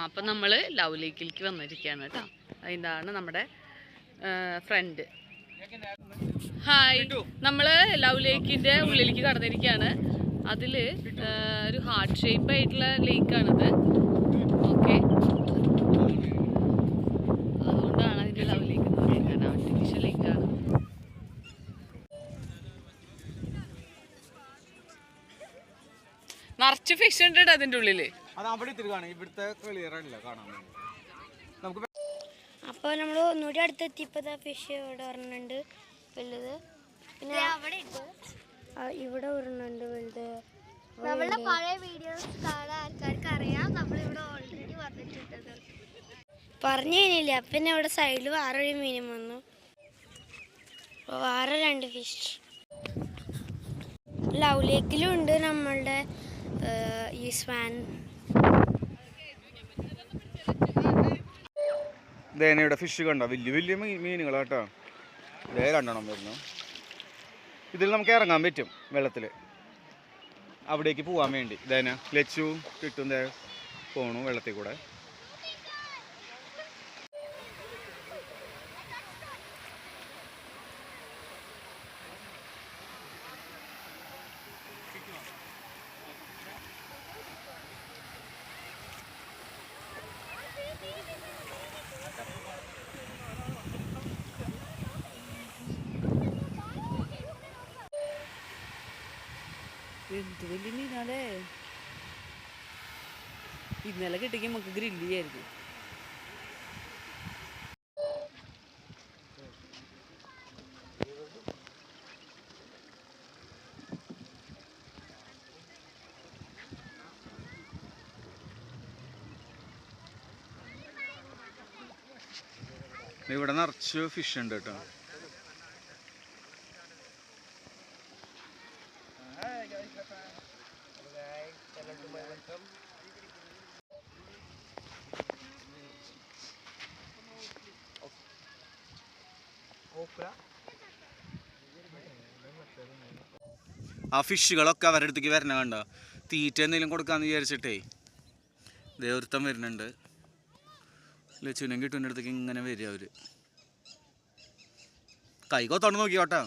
അപ്പം നമ്മൾ ലവ് ലേക്കിലേക്ക് വന്നിരിക്കുകയാണ് കേട്ടോ. ഇതാണ് നമ്മുടെ ഫ്രണ്ട്. ഹായ്, നമ്മൾ ലവ് ലേക്കിൻ്റെ ഉള്ളിലേക്ക് കടന്നിരിക്കുകയാണ്. അതിൽ ഒരു ഹാർട്ട് ഷേപ്പ് ആയിട്ടുള്ള ലേക്കാണിത്. ഓക്കെ, അതുകൊണ്ടാണ് അതിൻ്റെ ലവ് ലേക്ക് എന്ന് പറയുന്നത്. ആർട്ടിഫിഷ്യൽ ലേക്കാണ്. നിറച്ച് ഫിഷ് ഉണ്ട് അതിൻ്റെ ഉള്ളിൽ. അപ്പോൾ നമ്മൾ ഒന്നുകൂടി അടുത്തെത്തിയപ്പോൾ ഫിഷ് ഇവിടെ ഒരെണ്ണുണ്ട് വലുത്. പിന്നെ ഇവിടെ ഒരെണ്ണുണ്ട് വലുത്. നമ്മളുടെ പഴയ വീഡിയോസ് കാണാൻ ആൾക്കാർക്ക് അറിയാം, നമ്മളിവിടെ ഓൾറെഡി വന്നിട്ടുണ്ട്. പറഞ്ഞു കഴിഞ്ഞില്ല. പിന്നെ ഇവിടെ സൈഡിൽ വേറെ ഒരു മീനും വന്നു. അപ്പോൾ വേറെ 2 ഫിഷ്. ലവ് ലേക്കിലും ഉണ്ട് നമ്മളുടെ ഈ സ്വാൻ. ദേനയുടെ ഫിഷ് കണ്ടോ, വലിയ വലിയ മീനുകളാട്ടോ. ഇതേ 2 എണ്ണം വരുന്നു. ഇതിൽ നമുക്ക് ഇറങ്ങാൻ പറ്റും വെള്ളത്തിൽ, അവിടേക്ക് പോകാൻ വേണ്ടി. ദേന ലച്ചു കിട്ടും പോണു വെള്ളത്തിൽ കൂടെ. എന്ത് വലിയ മീനാലേ. ഇന്നലെ കിട്ടിയെങ്കിൽ നമുക്ക് ഗ്രില്ല് ചെയ്യായിരുന്നു. ഇവിടെ നിറച്ച് ഫിഷ് ഉണ്ട് കേട്ടോ. ആ ഫിഷുകളൊക്കെ അവരുടെ അടുത്തേക്ക് വരണ കണ്ടോ. തീറ്റ എന്തെങ്കിലും കൊടുക്കാന്ന് വിചാരിച്ചിട്ടേ ദേവൃത്തം വരുന്നുണ്ട്. ലച്ചുവിനും കിട്ടുവിൻ്റെ അടുത്തേക്ക് ഇങ്ങനെ വരിക അവര്. കൈ കൊത്തോണ്ട് നോക്കിയോട്ടാ.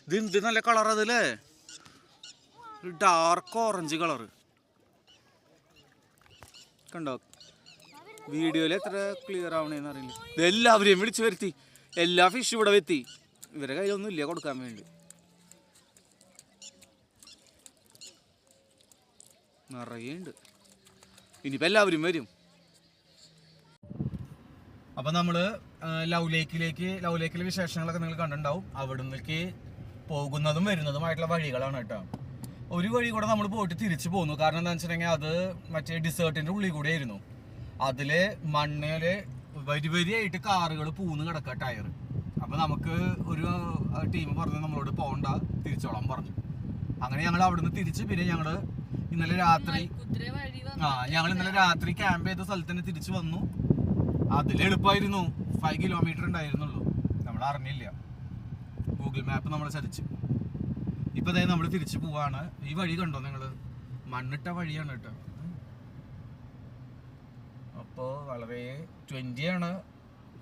ഇത് എന്ത് നല്ല കളർ അതല്ലേ, ഡാർക്ക് ഓറഞ്ച് കളറ് കണ്ടോ. വീഡിയോയിൽ എത്ര ക്ലിയർ ആവണേന്ന് അറിയില്ല. ഇതെല്ലാവരെയും വിളിച്ചു വരുത്തി, എല്ലാ ഫിഷും ഇവിടെ എത്തി. ഇവരെ കയ്യിലൊന്നും ഇല്ല കൊടുക്കാൻ വേണ്ടി. നിറയെ ഉണ്ട്. ഇനിയിപ്പോൾ എല്ലാവരും വരും. അപ്പം നമ്മൾ ലവ് ലേക്കിലെ വിശേഷങ്ങളൊക്കെ നിങ്ങൾ കണ്ടിട്ടുണ്ടാവും. അവിടെ നിന്നേക്ക് പോകുന്നതും വരുന്നതുമായിട്ടുള്ള വഴികളാണ് കേട്ടോ. ഒരു വഴി കൂടെ നമ്മൾ പോയിട്ട് തിരിച്ചു പോന്നു. കാരണം എന്താണെന്ന് വെച്ചിട്ടുണ്ടെങ്കിൽ അത് മറ്റേ ഡിസേർട്ടിൻ്റെ ഉള്ളിൽ കൂടെ ആയിരുന്നു. അതിൽ മണ്ണില് വരിയായിട്ട് കാറുകൾ പൂന്ന് കിടക്കുക, ടയർ. അപ്പം നമുക്ക് ഒരു ടീം പറഞ്ഞു നമ്മളോട് പോകണ്ട, തിരിച്ചോളാൻ പറഞ്ഞു. അങ്ങനെ ഞങ്ങൾ അവിടുന്ന് തിരിച്ച് പിന്നെ ഞങ്ങൾ ഇന്നലെ രാത്രി ഇന്നലെ രാത്രി ക്യാമ്പ് ചെയ്ത സ്ഥലത്ത് തന്നെ തിരിച്ചു വന്നു. അതിലെളുപ്പമായിരുന്നു. 5 കിലോമീറ്റർ ഉണ്ടായിരുന്നുള്ളൂ. നമ്മൾ അറിഞ്ഞില്ല, ഗൂഗിൾ മാപ്പ് നമ്മൾ ചതിച്ചു. ഇപ്പം അതായത് നമ്മൾ തിരിച്ചു പോവാണ്. ഈ വഴി കണ്ടോ നിങ്ങൾ, മണ്ണിട്ട വഴിയാണ് കേട്ടോ. അപ്പോൾ വളരെ 20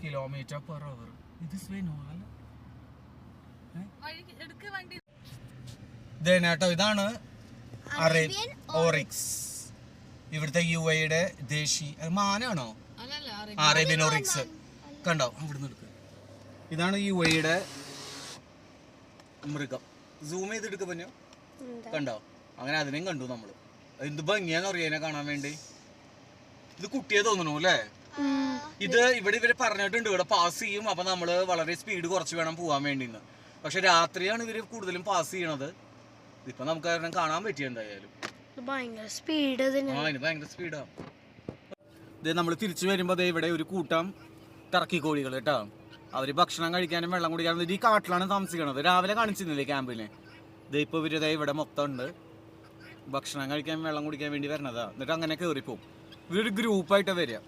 km/h. ഇത് കേട്ടോ. ഇതാണ് അറേബ്യൻ ഓറിക്സ്, ഇവിടുത്തെ UAE-യുടെ ദേശീയ മാനാണോ? അറേബ്യൻ ഓറിക്സ് കണ്ടോ ഇവിടുന്ന് എടുക്കുക. ഇതാണ് UAE-യുടെ മൃഗം. സൂം ചെയ്തെടുക്ക പഞ്ഞോ, കണ്ടോ. അങ്ങനെ അതിനെയും കണ്ടു നമ്മൾ. എന്ത് ഭംഗിയാന്ന് അറിയാനെ കാണാൻ വേണ്ടി. ഇത് കുട്ടിയെ തോന്നണു അല്ലേ. ഇത് ഇവര് പറഞ്ഞിട്ടുണ്ട് ഇവിടെ പാസ് ചെയ്യും. അപ്പൊ നമ്മള് വളരെ സ്പീഡ് കുറച്ച് വേണം പോവാൻ വേണ്ടിന്ന്. പക്ഷെ രാത്രിയാണ് ഇവര് കൂടുതലും പാസ് ചെയ്യണത്. ഇപ്പൊ നമുക്ക് കാരണം കാണാൻ പറ്റിയ എന്തായാലും ഭയങ്കര സ്പീഡാ. ഇത് നമ്മൾ തിരിച്ചു വരുമ്പോ ഇവിടെ ഒരു കൂട്ടം ടർക്കി കോഴികൾ കേട്ടോ. അവര് ഭക്ഷണം കഴിക്കാനും വെള്ളം കുടിക്കാനും ഈ കാട്ടിലാണ് താമസിക്കണത്. രാവിലെ കാണിച്ചിരുന്നില്ലേ ക്യാമ്പിന്. ഇത് ഇപ്പൊ ഇവര് ഇവിടെ മൊത്തം ഉണ്ട്. ഭക്ഷണം കഴിക്കാൻ വെള്ളം കുടിക്കാൻ വേണ്ടി വരണതാ. എന്നിട്ട് അങ്ങനെ കയറിപ്പോവും. ഇവരൊരു ഗ്രൂപ്പായിട്ടാണ് വരിക.